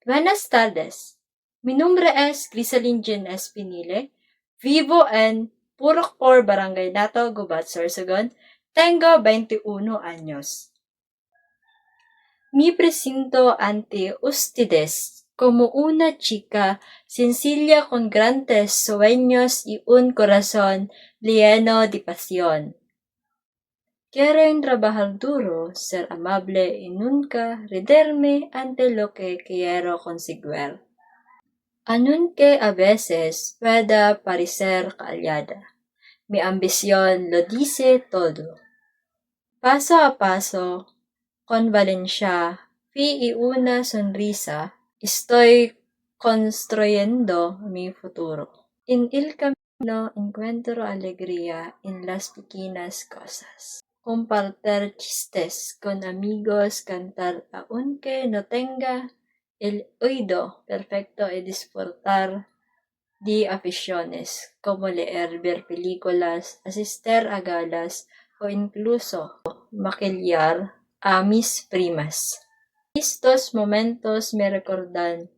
Buenas tardes. Mi nombre es Griselin Jean Espinile. Vivo en Purokpor, Barangay Nato, Gubat, Sorsogon. Tengo 21 años. Me presento ante ustedes como una chica sencilla con grandes sueños y un corazón lleno de pasión. Quiero trabajar duro, ser amable y nunca rendirme ante lo que quiero conseguir. Aunque a veces pueda parecer callada, mi ambición lo dice todo. Paso a paso, con valencia, fe y una sonrisa, estoy construyendo mi futuro. En el camino encuentro alegría en las pequeñas cosas. Compartir chistes con amigos, cantar aunque no tenga el oído perfecto y disfrutar de aficiones como leer, ver películas, asistir a galas o incluso maquillar a mis primas. Estos momentos me recuerdan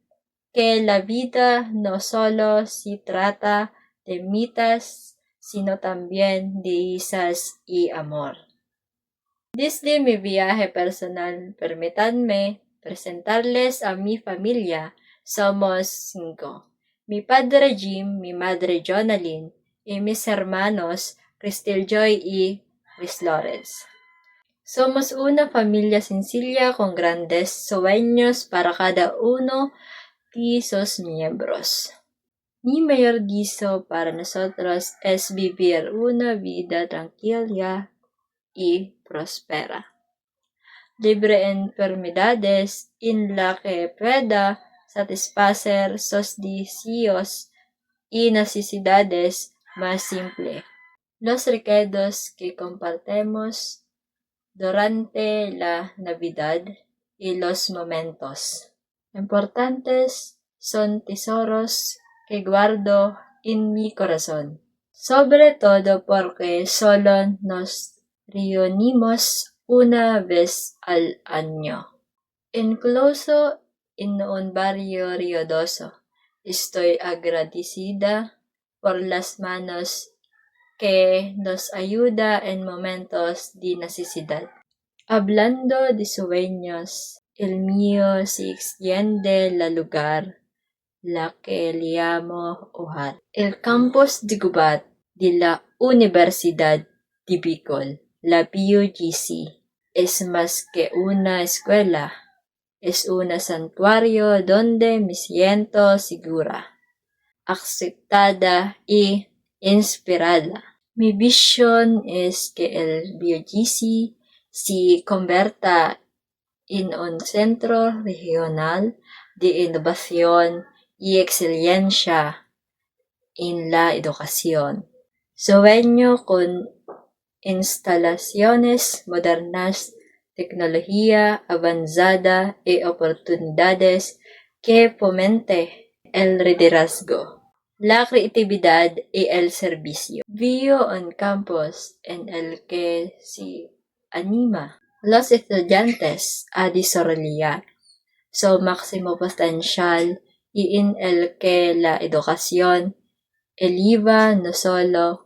que la vida no solo se trata de metas, sino también de risas y amor. Desde mi viaje personal, permítanme presentarles a mi familia. Somos 5. Mi padre Jim, mi madre Jonalyn, y mis hermanos Cristel Joy y Chris Lawrence. Somos una familia sencilla con grandes sueños para cada uno de sus miembros. Mi mayor deseo para nosotros es vivir una vida tranquila y próspera, libre de enfermedades, en la que pueda satisfacer sus deseos y necesidades más simples. Los recuerdos que compartimos durante la Navidad y los momentos importantes son tesoros que guardo en mi corazón, sobre todo porque solo nos reunimos una vez al año. Incluso en un barrio ruidoso, estoy agradecida por las manos que nos ayuda en momentos de necesidad. Hablando de sueños, el mío se extiende al lugar la que le llamo hogar, el campus de Gubat de la Universidad de Bicol. La BUGC es más que una escuela, es un santuario donde me siento segura, aceptada y inspirada. Mi visión es que el BUGC se convierta en un centro regional de innovación y excelencia en la educación. Sueño con instalaciones modernas, tecnología avanzada y oportunidades que fomente el liderazgo, la creatividad y el servicio. Veo un campus en el que se anima los estudiantes a desarrollar su máximo potencial y en el que la educación eleva no solo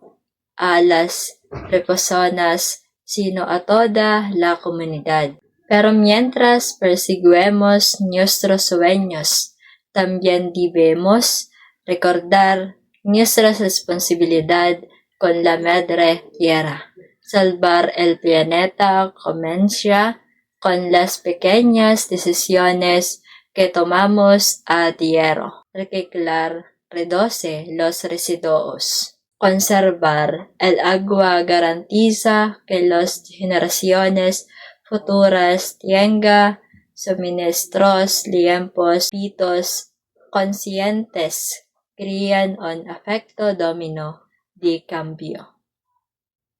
a las personas, sino a toda la comunidad. Pero mientras perseguimos nuestros sueños, también debemos recordar nuestra responsabilidad con la madre tierra. Salvar el planeta comienza con las pequeñas decisiones que tomamos a diario. Reciclar reduce los residuos. Conservar el agua garantiza que las generaciones futuras tengan suministros limpios, pitos conscientes, crean un efecto dominó de cambio.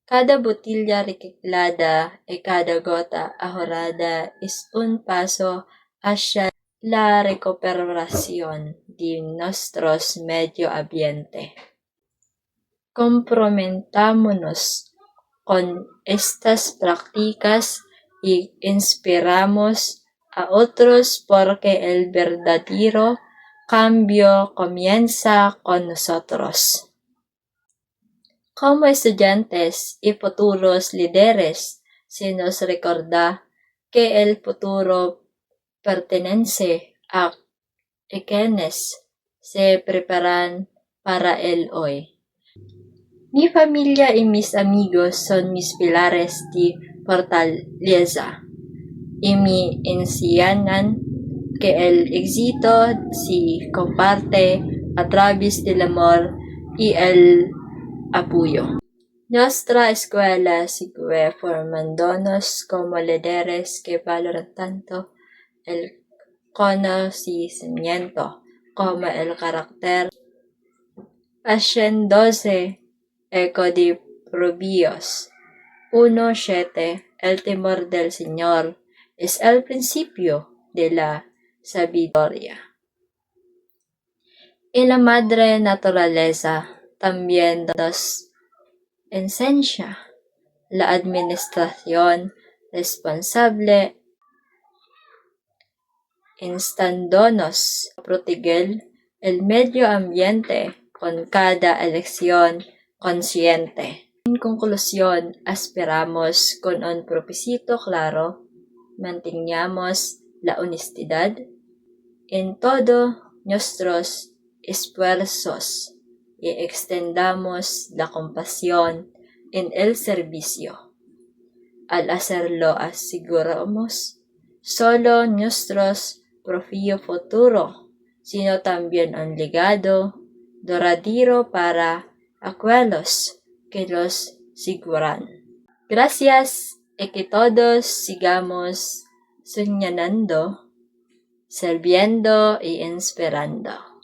Cada botella reciclada y cada gota ahorrada es un paso hacia la recuperación de nuestros medio ambiente. Comprometámonos con estas prácticas y inspiramos a otros porque el verdadero cambio comienza con nosotros. Como estudiantes y futuros líderes, se nos recuerda que el futuro pertenece a quienes se preparan para el hoy. Mi familia y mis amigos son mis pilares de fortaleza y me enseñan que el éxito se comparte a través del amor y el apoyo. Nuestra escuela sigue formándonos como líderes que valoran tanto el conocimiento como el carácter, haciéndose eco de Proverbios 1:7. El temor del Señor es el principio de la sabiduría. Y la madre naturaleza también nos enseña la administración responsable, instándonos a proteger el medio ambiente con cada elección consciente. En conclusión, aspiramos con un propósito claro, mantengamos la honestidad en todos nuestros esfuerzos y extendamos la compasión en el servicio. Al hacerlo aseguramos solo nuestros propio futuro, sino también un legado duradero para aquellos que los seguirán. Gracias y que todos sigamos soñando, sirviendo y inspirando.